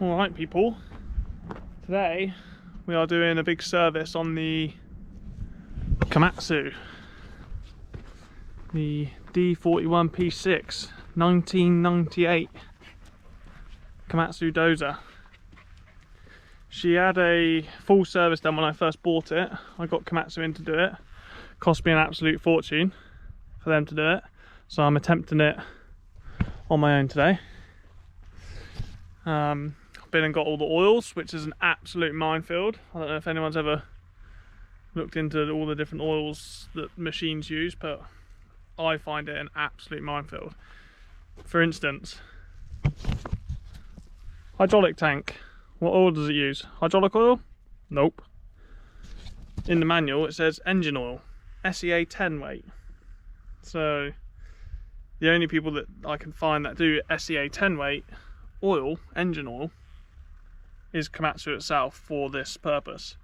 Alright people, today we are doing a big service on the Komatsu, the D41P6 1998 Komatsu Dozer. She had a full service done when I first bought it. I got Komatsu in to do it. Cost me an absolute fortune for them to do it, so I'm attempting it on my own today. I've been and got all the oils, which is an absolute minefield. I don't know if anyone's ever looked into all the different oils that machines use, but I find it an absolute minefield. For instance, hydraulic tank. What oil does it use? Hydraulic oil? Nope. In the manual it says engine oil, SEA 10 weight. So the only people that I can find that do SEA 10 weight oil, engine oil, is Komatsu itself for this purpose.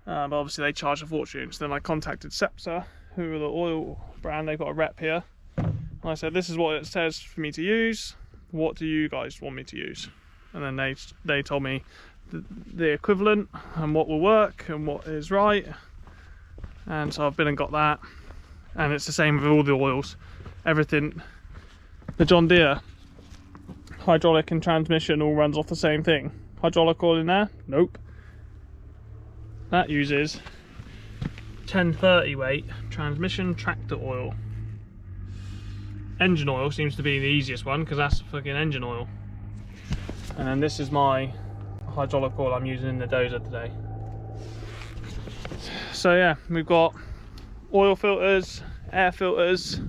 But obviously they charge a fortune. So then I contacted Cepsa, who are the oil brand. They've got a rep here. And I said, this is what it says for me to use. What do you guys want me to use? And then they told me the equivalent and what will work and what is right. And so I've been and got that. And it's the same with all the oils. Everything, the John Deere hydraulic and transmission all runs off the same thing. Hydraulic oil in there? Nope. That uses 1030 weight transmission tractor oil. Engine oil seems to be the easiest one because that's fucking engine oil. And this is my hydraulic oil I'm using in the Dozer today. So yeah, we've got oil filters, air filters,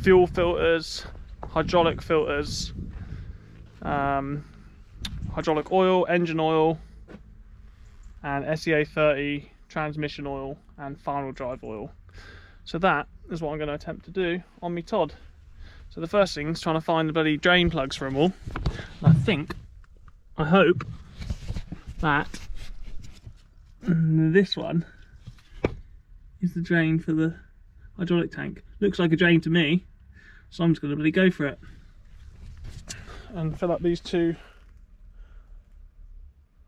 fuel filters, hydraulic filters, hydraulic oil, engine oil, and SEA 30 transmission oil and final drive oil. So that is what I'm going to attempt to do on me Todd. So the first thing is trying to find the bloody drain plugs for them all. And I hope that this one is the drain for the hydraulic tank. Looks like a drain to me, so I'm just going to really go for it and fill up these two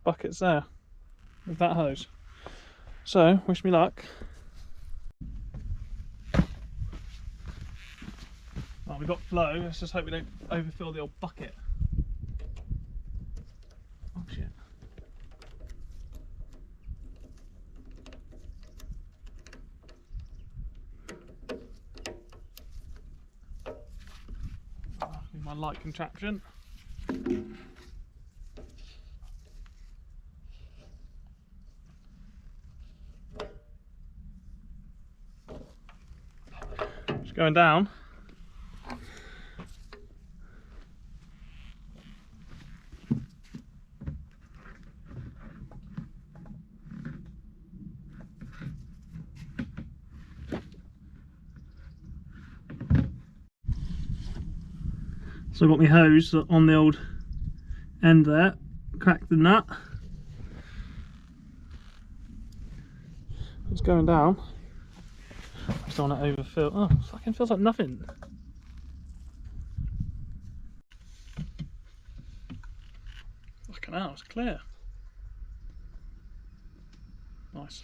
buckets there with that hose. So wish me luck. Well, we've got flow, let's just hope we don't overfill the old bucket. Oh shit. Need my light contraption. Just going down. So I've got my hose on the old end there, cracked the nut. It's going down. I just don't want to overfill. Oh, fucking feels like nothing. Fucking hell, it's clear. Nice.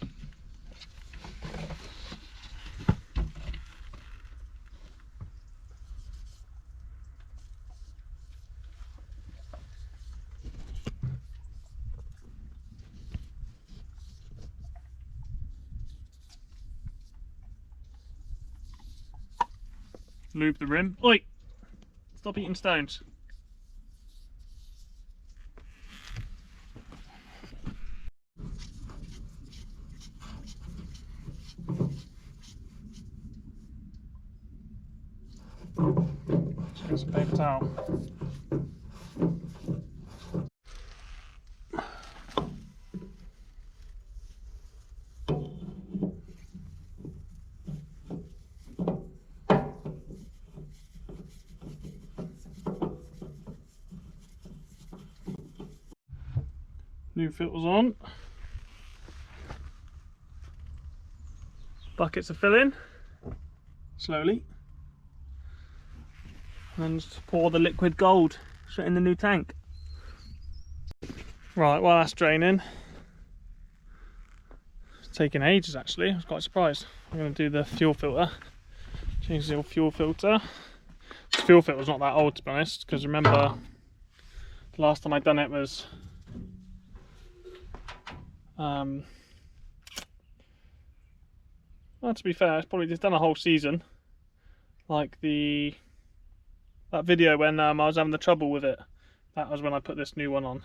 Lube the rim. Oi! Stop eating stones. Just get some paper towel. New filters on. Buckets are filling slowly. And then just pour the liquid gold straight in the new tank. Right, while that's draining, it's taking ages actually. I was quite surprised. I'm going to do the fuel filter. Change the old fuel filter. This fuel filter's not that old, to be honest, because remember the last time I done it was well, to be fair, it's probably just done a whole season. Like that video when I was having the trouble with it. That was when I put this new one on.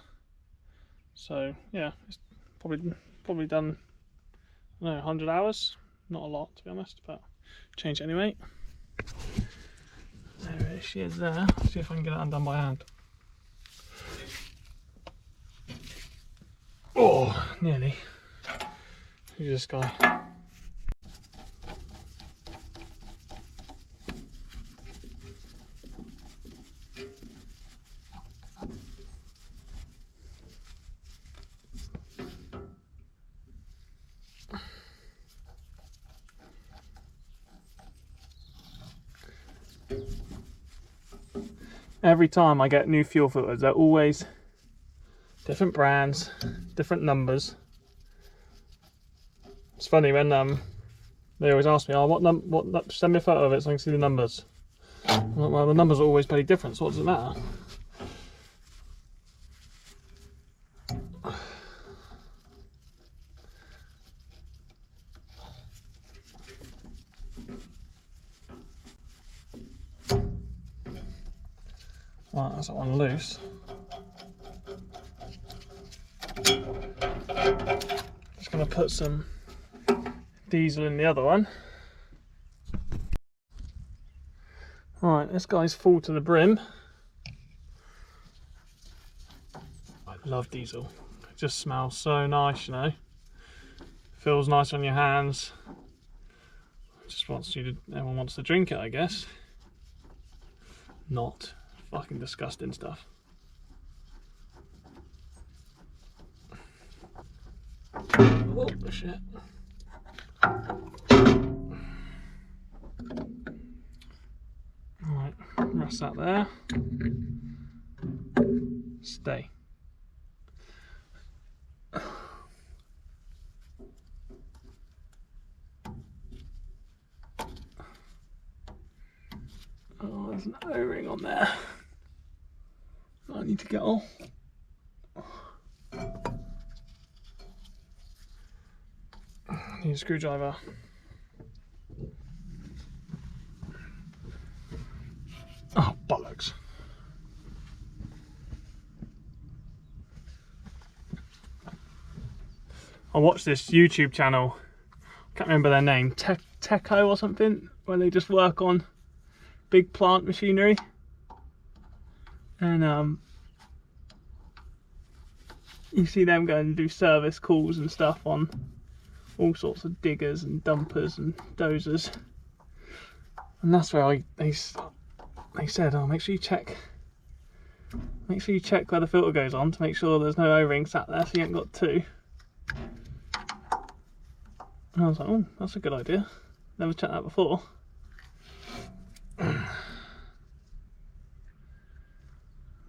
So yeah, it's probably done, I don't know, 100 hours. Not a lot, to be honest, but change it anyway. There she is there. Let's see if I can get it undone by hand. Oh, nearly. Who's this guy? Every time I get new fuel filters, they're always different brands, different numbers. It's funny when they always ask me, "Oh, what send me a photo of it so I can see the numbers." I'm like, well, the numbers are always bloody different, so what does it matter? Right, that's that one loose. Just going to put some diesel in the other one. Right, this guy's full to the brim. I love diesel. It just smells so nice, you know. Feels nice on your hands. Just wants you to, everyone wants to drink it, I guess. Not fucking disgusting stuff. Oh shit. Right, rest that there. Stay. Oh, there's an O-ring on there. I need to get off. Need a screwdriver. Oh, bollocks. I watched this YouTube channel, I can't remember their name, Techo or something, where they just work on big plant machinery. And you see them going to do service calls and stuff on all sorts of diggers and dumpers and dozers. And that's where they said, oh, make sure you check where the filter goes on to make sure there's no O-ring sat there so you ain't got two. And I was like, oh, that's a good idea. Never checked that before.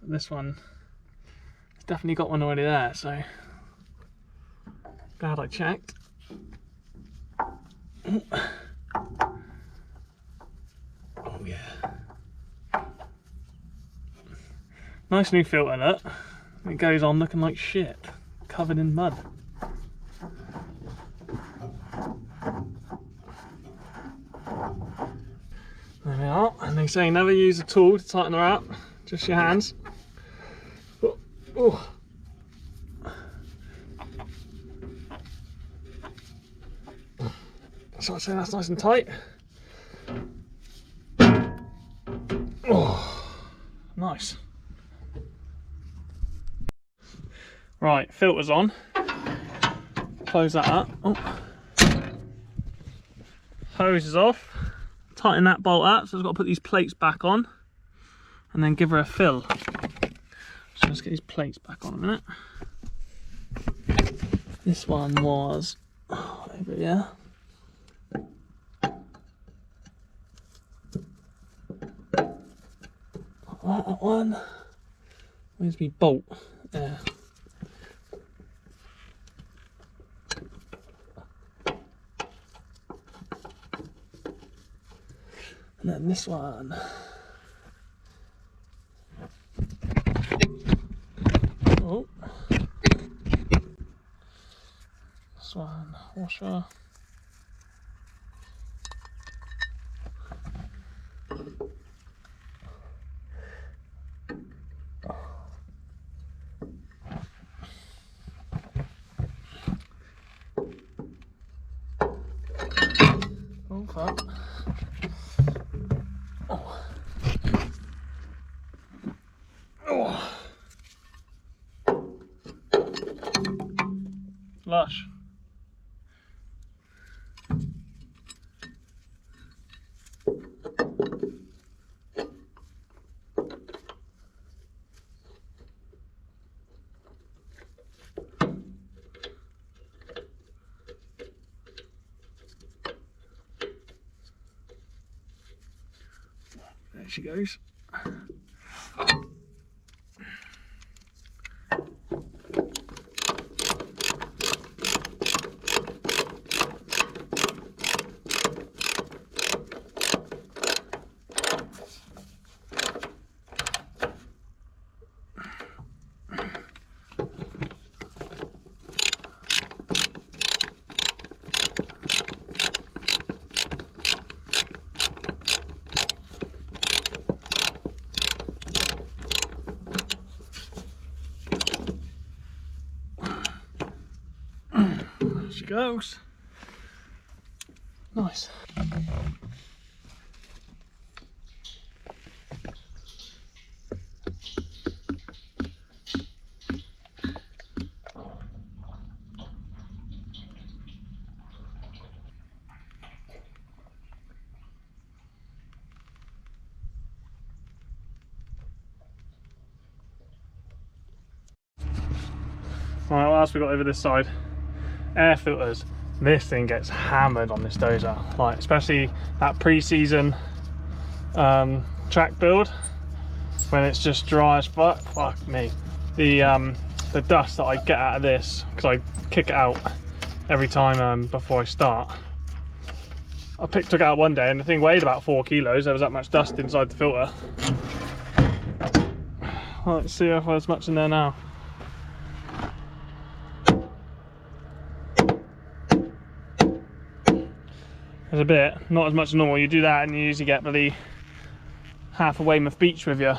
This one, it's definitely got one already there, so glad I checked. Oh yeah. Nice new filter that. It goes on looking like shit, covered in mud. There we are, and they say never use a tool to tighten her up, just your hands. Oh, oh. So I'd say that's nice and tight. Oh, nice. Right, filter's on. Close that up. Oh. Hose is off. Tighten that bolt up, so I've got to put these plates back on and then give her a fill. So let's get these plates back on a minute. This one was over here. That one. Where's my bolt? There. And then this one. Oh. This one, washer. Oh fuck. Oh. Oh. Lush. There she goes. There she goes. Nice. Right, what else we got over this side? Air filters. This thing gets hammered on this Dozer, like especially that pre-season track build when it's just dry as fuck. Fuck me. The dust that I get out of this, because I kick it out every time before I start. I took it out one day and the thing weighed about 4 kilos. There was that much dust inside the filter. Let's see if there's much in there now. There's a bit, not as much as normal. You do that and you usually get bloody half a Weymouth Beach with you.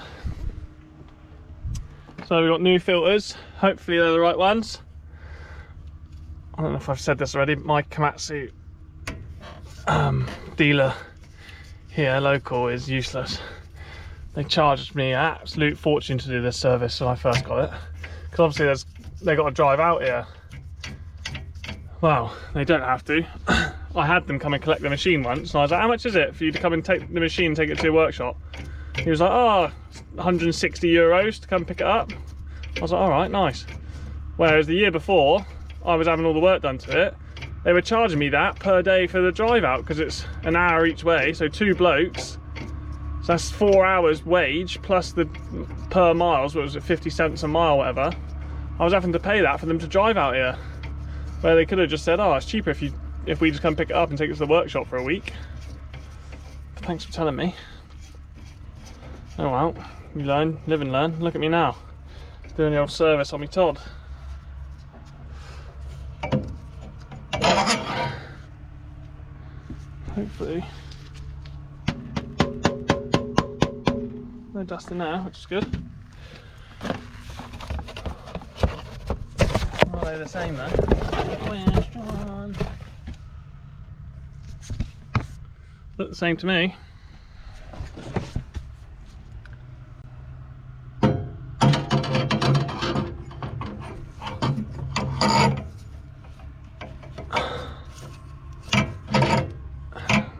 So we've got new filters, hopefully they're the right ones. I don't know if I've said this already, but my Komatsu dealer here, local, is useless. They charged me an absolute fortune to do this service when I first got it. Because obviously they got to drive out here. Well, they don't have to. I had them come and collect the machine once, and I was like, how much is it for you to come and take the machine and take it to your workshop? He was like, oh, 160 euros to come pick it up. I was like, all right, nice. Whereas the year before, I was having all the work done to it. They were charging me that per day for the drive out, because it's an hour each way, so 2 blokes. So that's 4 hours wage, plus the per miles, what was it, 50 cents a mile, whatever. I was having to pay that for them to drive out here. Where they could have just said, oh, it's cheaper if we just come pick it up and take it to the workshop for a week. Thanks for telling me. Oh well, you learn, live and learn. Look at me now, doing the old service on me Todd. Hopefully. No dust in there, which is good. Are they the same though? Look the same to me.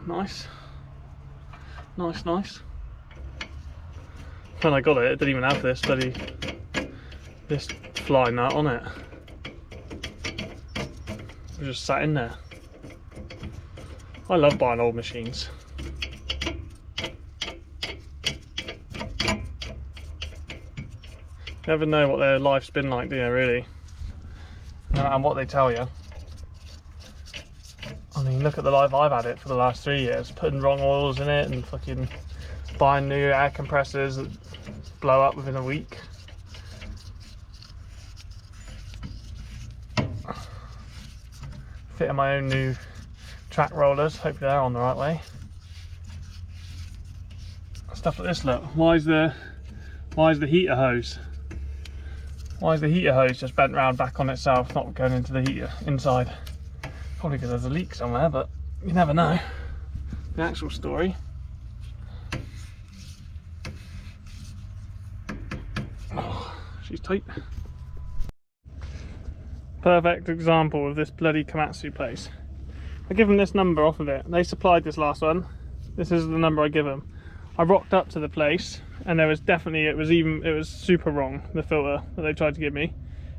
Nice. Nice, nice. When I got it, it didn't even have this fly nut on it. It just sat in there. I love buying old machines. Never know what their life's been like, do you, really? No matter what they tell you on mean, look at the life I've had it for the last 3 years, putting wrong oils in it and fucking buying new air compressors that blow up within a week. Fitting my own new track rollers, hopefully they're on the right way. Stuff like this, look. Why is the heater hose? Why is the heater hose just bent round back on itself, not going into the heater inside? Probably because there's a leak somewhere, but you never know. The actual story. Oh, she's tight. Perfect example of this bloody Komatsu place. I give them this number off of it. They supplied this last one. This is the number I give them. I rocked up to the place and there was definitely, it was super wrong, the filter that they tried to give me.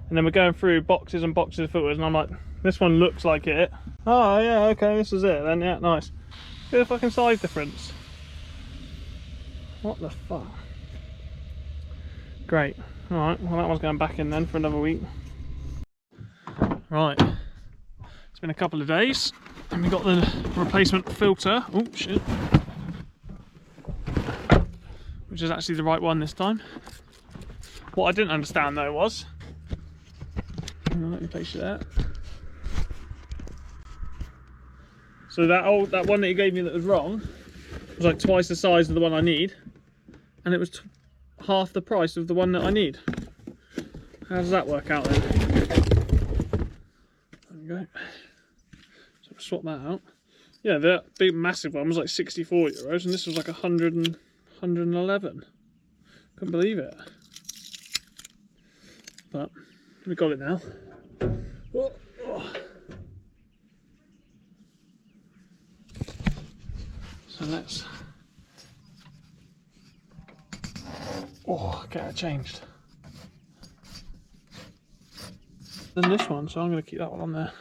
And then we're going through boxes and boxes of filters and I'm like, this one looks like it. Oh yeah, okay, this is it then, yeah, nice. Look at the fucking size difference. What the fuck? Great. Alright, well that one's going back in then for another week. Right, it's been a couple of days and we got the replacement filter. Oh shit. Which is actually the right one this time. What I didn't understand though was, let me place it there. So that one that you gave me that was wrong was like twice the size of the one I need, and it was half the price of the one that I need. How does that work out then? There we go. So we'll swap that out. Yeah, the big massive one was like 64 euros, and this was like 111. Couldn't believe it. But we got it now. Oh, oh. So let's get it changed. Then this one, so I'm going to keep that one on there.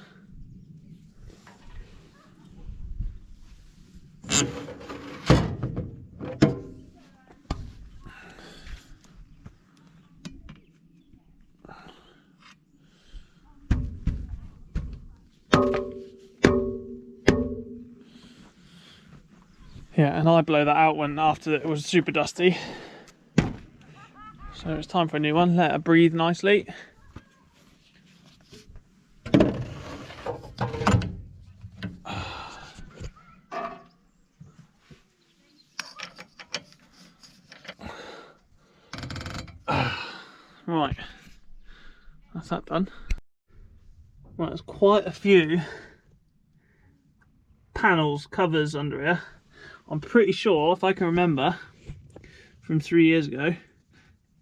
Yeah, and I blow that out when after it was super dusty. So it's time for a new one. Let it breathe nicely. Right, that's that done. Right, there's quite a few panels, covers under here. I'm pretty sure, if I can remember, from 3 years ago,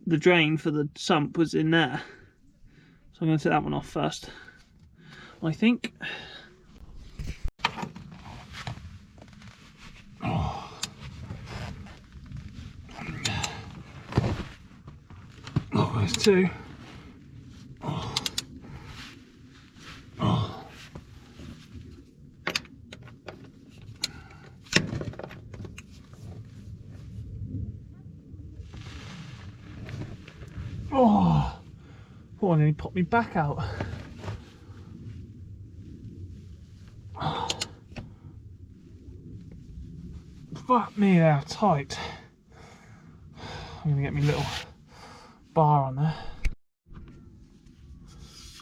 the drain for the sump was in there. So I'm going to take that one off first, I think. Oh, there's two. Oh. Oh, and then he popped me back out. Oh. Fuck me, they're tight. I'm gonna get me little bar on there.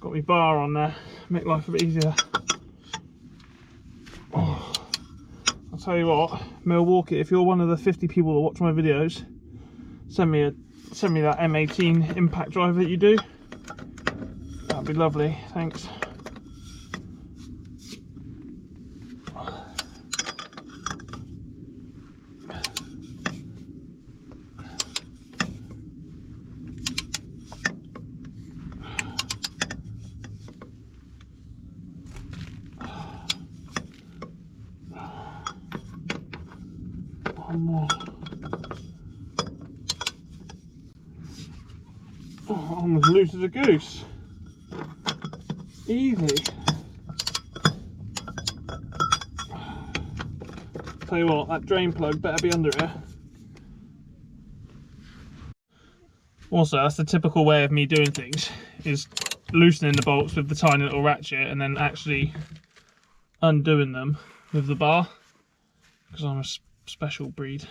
Got me bar on there, make life a bit easier. Oh. I'll tell you what, Milwaukee, if you're one of the 50 people that watch my videos, send me that M18 impact drive that you do. That'd be lovely, thanks. One more. Oh, I'm as loose as a goose. Easy. Tell you what, that drain plug better be under here. Also, that's the typical way of me doing things, is loosening the bolts with the tiny little ratchet and then actually undoing them with the bar because I'm a special breed.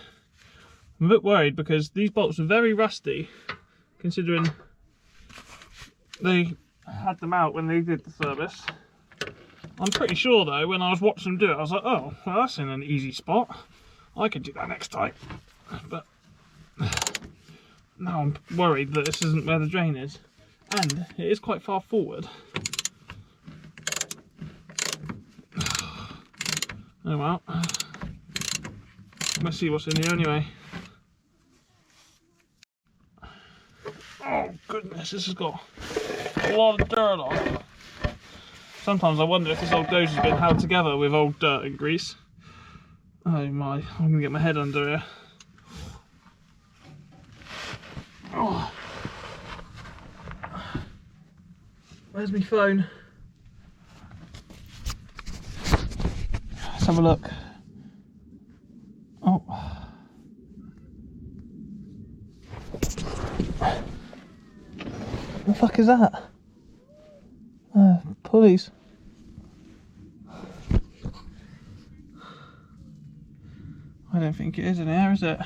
I'm a bit worried because these bolts are very rusty considering they had them out when they did the service. I'm pretty sure though, when I was watching them do it, I was like, oh, well, that's in an easy spot. I could do that next time. But now I'm worried that this isn't where the drain is. And it is quite far forward. Oh well. Let's see what's in here anyway. Oh goodness, this has got a lot of dirt on. Sometimes I wonder if this old Dozer's been held together with old dirt and grease. Oh my, I'm gonna get my head under here. Oh. Where's my phone? Let's have a look. Oh. What the fuck is that? Pulleys. I don't think it is in here, is it?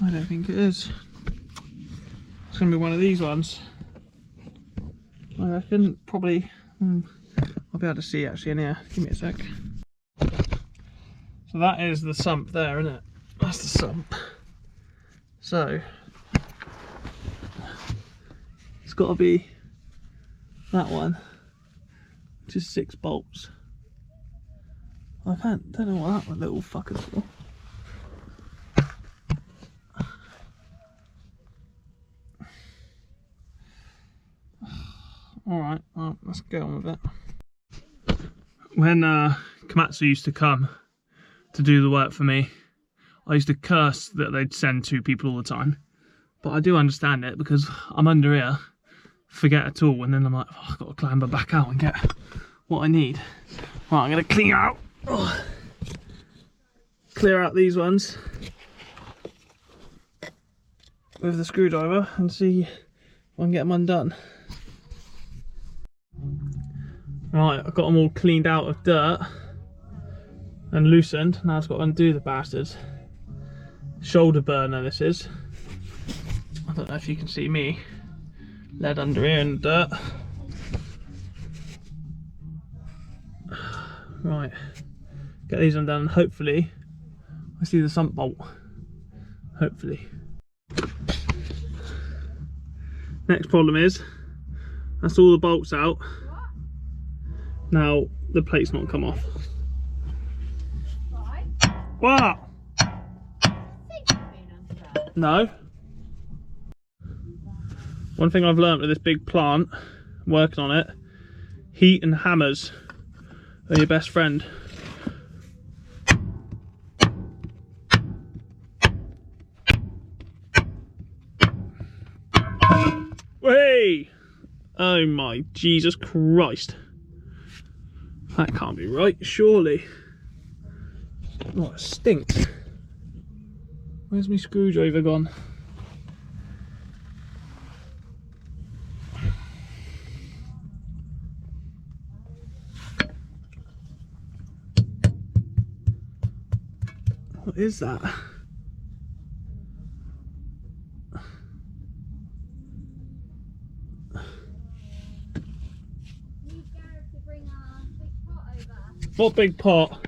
I don't think it is. It's going to be one of these ones. I reckon probably. I'll be able to see actually in here. Give me a sec. So that is the sump there, isn't it? That's the sump. So it's got to be that one, which is 6 bolts. I don't know what that one little fucker's for. Alright, well, let's get on with it. When Komatsu used to come to do the work for me, I used to curse that they'd send 2 people all the time. But I do understand it because I'm under here, forget a tool, and then I'm like, oh, I've got to clamber back out and get what I need. Right, I'm going to clean out. Oh. Clear out these ones with the screwdriver and see if I can get them undone. Right, I've got them all cleaned out of dirt and loosened. Now I've got to undo the bastards. Shoulder burner this is. I don't know if you can see me. Lead under here in the dirt. Right, get these undone. Hopefully I see the sump bolt. Hopefully. Next problem is, that's all the bolts out. Now the plate's not come off. What? No. One thing I've learnt with this big plant, working on it, heat and hammers are your best friend. Hey! Oh my Jesus Christ. That can't be right, surely. What a stink. Where's my screwdriver gone? What is that? What big pot?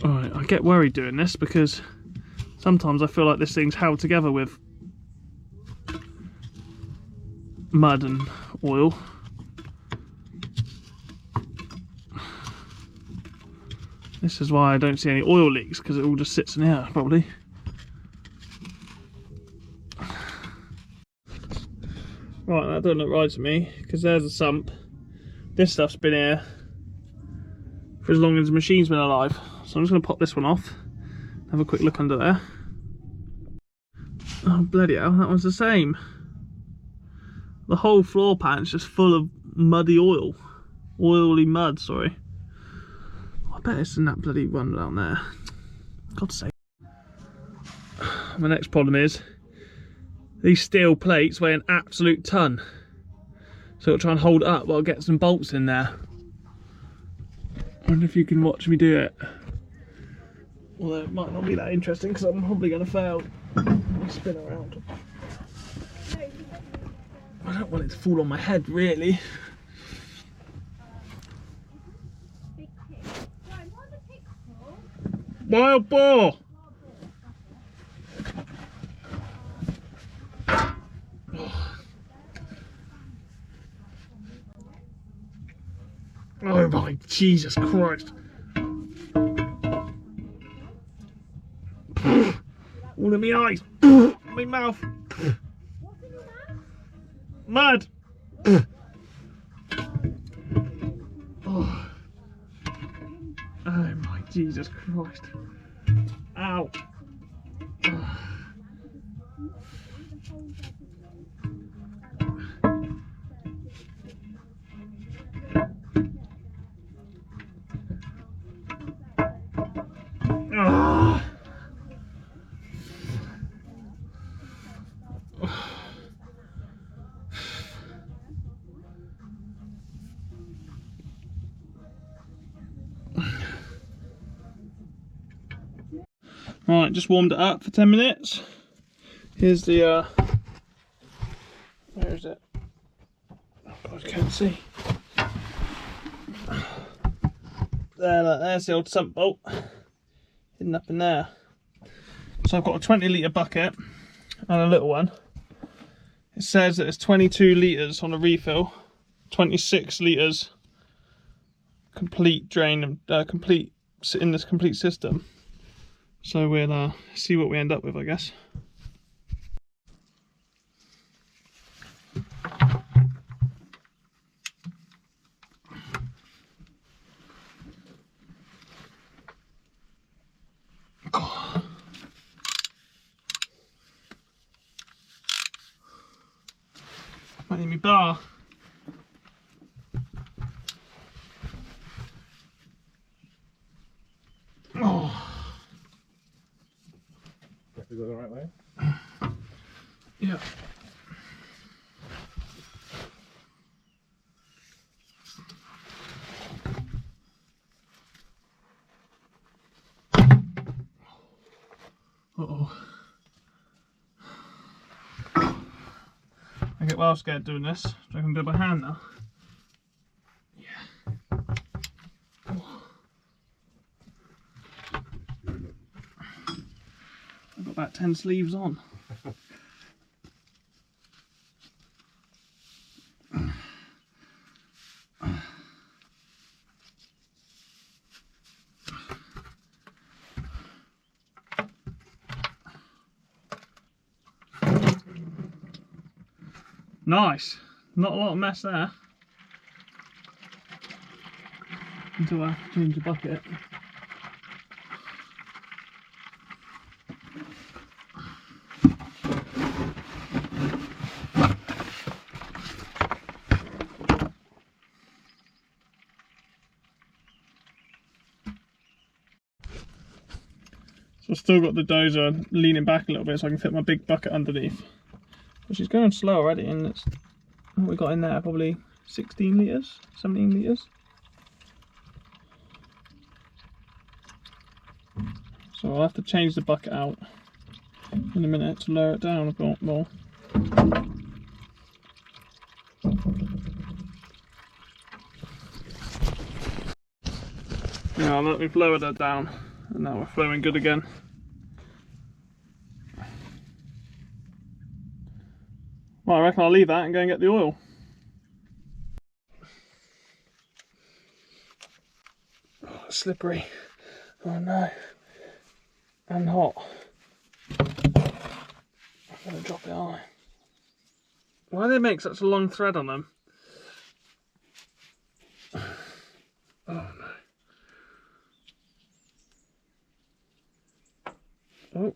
Alright, I get worried doing this because sometimes I feel like this thing's held together with mud and oil. This is why I don't see any oil leaks, because it all just sits in here probably. Right, that doesn't look right to me, because there's a sump. This stuff's been here for as long as the machine's been alive. So I'm just going to pop this one off, have a quick look under there. Oh bloody hell, that one's the same. The whole floor pan's just full of muddy oil. Oily mud, sorry. I bet it's in that bloody one down there. God's sake. My next problem is, these steel plates weigh an absolute ton. So I'll try and hold it up while I get some bolts in there. I wonder if you can watch me do it. Although it might not be that interesting because I'm probably going to fail. I'll spin around. I don't want it to fall on my head, really. Wild boar! Oh my Jesus Christ! All in my eyes, my mouth. Mud. Oh my Jesus Christ! Ow! Right, just warmed it up for 10 minutes. Here's the, where is it? Oh God, I can't see. There's the old sump bolt, hidden up in there. So I've got a 20 litre bucket and a little one. It says that it's 22 litres on a refill, 26 litres complete drain, complete in this complete system. So we'll see what we end up with, I guess. Might need me bar. Oh. Have to go the right way? Yeah. Uh-oh. I get well scared doing this. I can do it by hand now. Yeah. Oh. I've got about 10 sleeves on. Nice. Not a lot of mess there. Until I change the bucket. So I've still got the dozer leaning back a little bit so I can fit my big bucket underneath. But she's going slow already, and it's what we got in there, probably 16 litres, 17 litres. So I'll have to change the bucket out in a minute to lower it down a bit more. Yeah, look, we've lowered it down and now we're flowing good again. Well, I reckon I'll leave that and go and get the oil. Oh, it's slippery. Oh no. And hot. I'm gonna drop it on. Why do they make such a long thread on them? Oh no. Oh.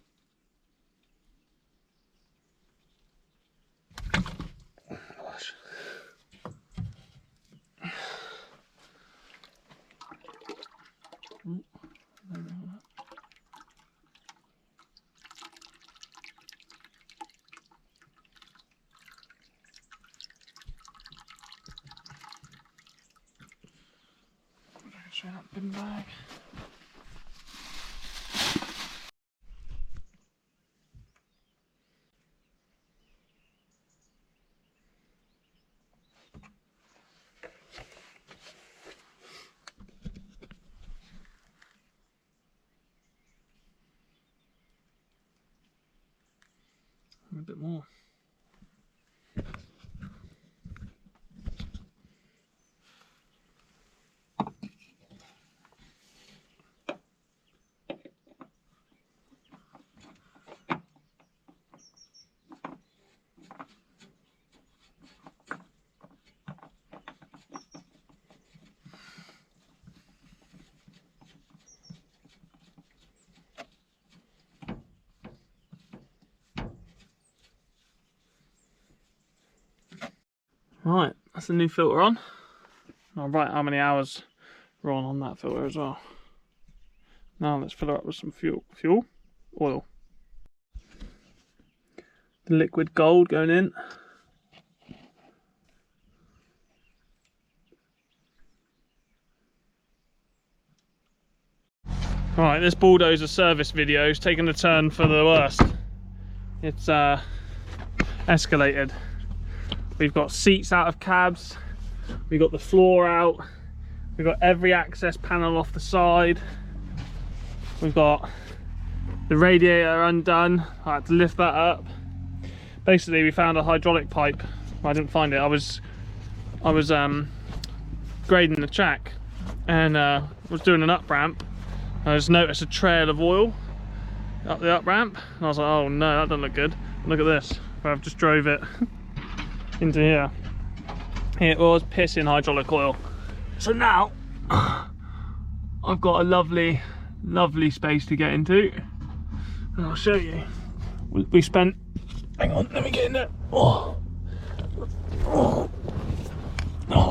Gosh. Oh. bin bag. A bit more. Right, that's the new filter on. I'll write how many hours we're on that filter as well. Now let's fill it up with some oil. The liquid gold going in. Right, this bulldozer service video is taking a turn for the worst. It's escalated. We've got seats out of cabs, we've got the floor out, we've got every access panel off the side, we've got the radiator undone. I had to lift that up. Basically we found a hydraulic pipe. I didn't find it. I was grading the track and was doing an up ramp. I just noticed a trail of oil up the up ramp and I was like, oh no, that doesn't look good. Look at this. I've just drove it into here. It was pissing hydraulic oil. So now I've got a lovely space to get into, and I'll show you. We spent, hang on, let me get in there. Oh,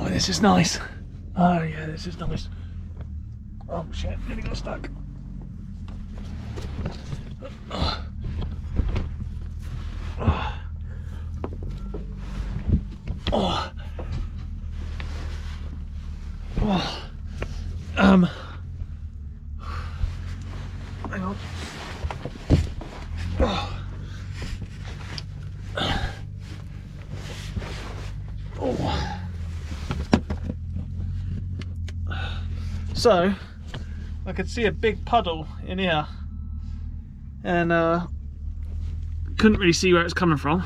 this is nice. Oh yeah, this is nice. Oh shit, nearly got stuck. Hang on. So I could see a big puddle in here and couldn't really see where it's coming from.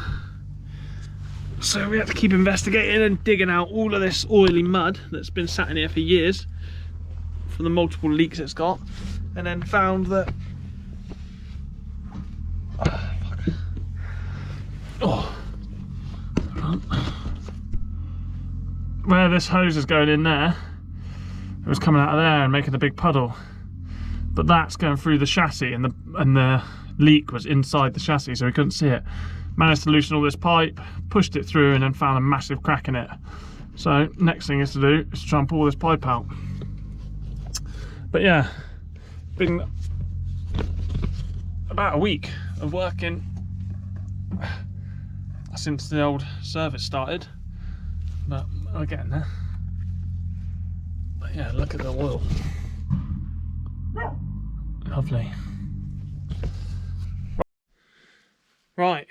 So we had to keep investigating and digging out all of this oily mud that's been sat in here for years from the multiple leaks it's got, and then found that where this hose is going in there, it was coming out of there and making a big puddle, but that's going through the chassis, and the leak was inside the chassis, so we couldn't see it. Managed to loosen all this pipe, pushed it through, and then found a massive crack in it. So next thing is to do is to try and pull this pipe out. But yeah, been about a week of working since the old service started, but we're getting there. But yeah, look at the oil. Lovely. Right,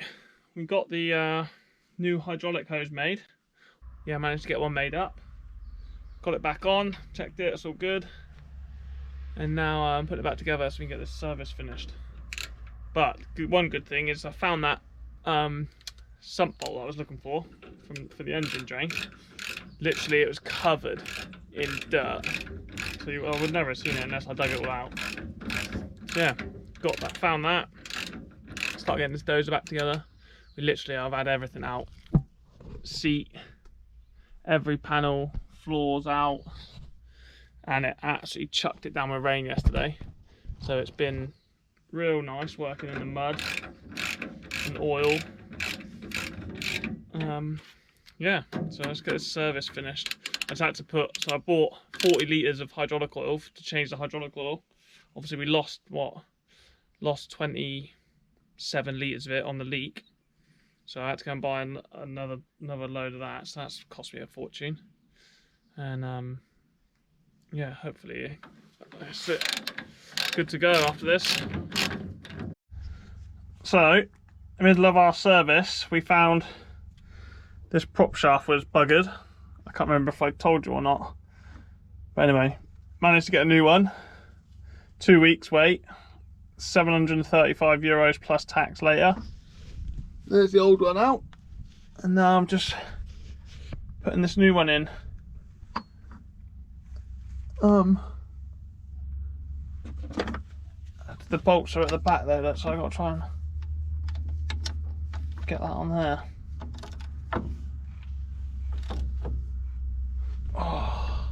we got the new hydraulic hose made. Yeah, managed to get one made up. Got it back on, checked it, it's all good. And now I'm putting it back together so we can get this service finished. But one good thing is I found that sump bolt I was looking for the engine drain. Literally it was covered in dirt. So I would never have seen it unless I dug it all out. So yeah, got that, found that. Start getting this dozer back together. I've had everything out. Seat, every panel, floors out. And it actually chucked it down with rain yesterday. So it's been real nice working in the mud and oil. Yeah, so let's get this service finished. I just had to I bought 40 litres of hydraulic oil to change the hydraulic oil. Obviously we lost 27 litres of it on the leak. So I had to go and buy another load of that. So that's cost me a fortune. And yeah, hopefully That's it. Good to go after this. So, in the middle of our service, we found this prop shaft was buggered. I can't remember if I told you or not. But anyway, managed to get a new one. 2 weeks wait. €735 plus tax later. There's the old one out. And now I'm just putting this new one in. The bolts are at the back there, so I've got to try and get that on there. Oh.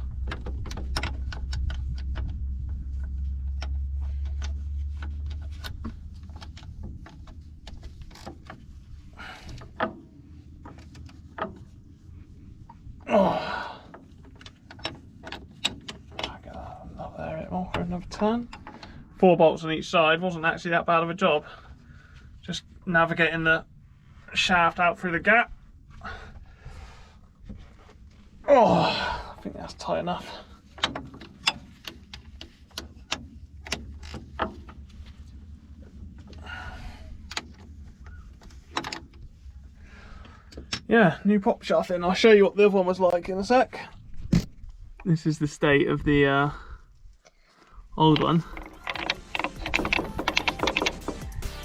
Oh. I'll get that up there a bit more for another turn. 4 bolts on each side wasn't actually that bad of a job. Just navigating the shaft out through the gap. Oh, I think that's tight enough. Yeah, new prop shaft in. I'll show you what the other one was like in a sec. This is the state of the old one.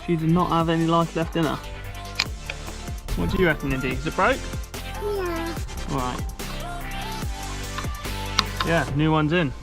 She did not have any life left in her. What do you reckon, Indy? Is it broke? Yeah. Alright. Yeah, new one's in.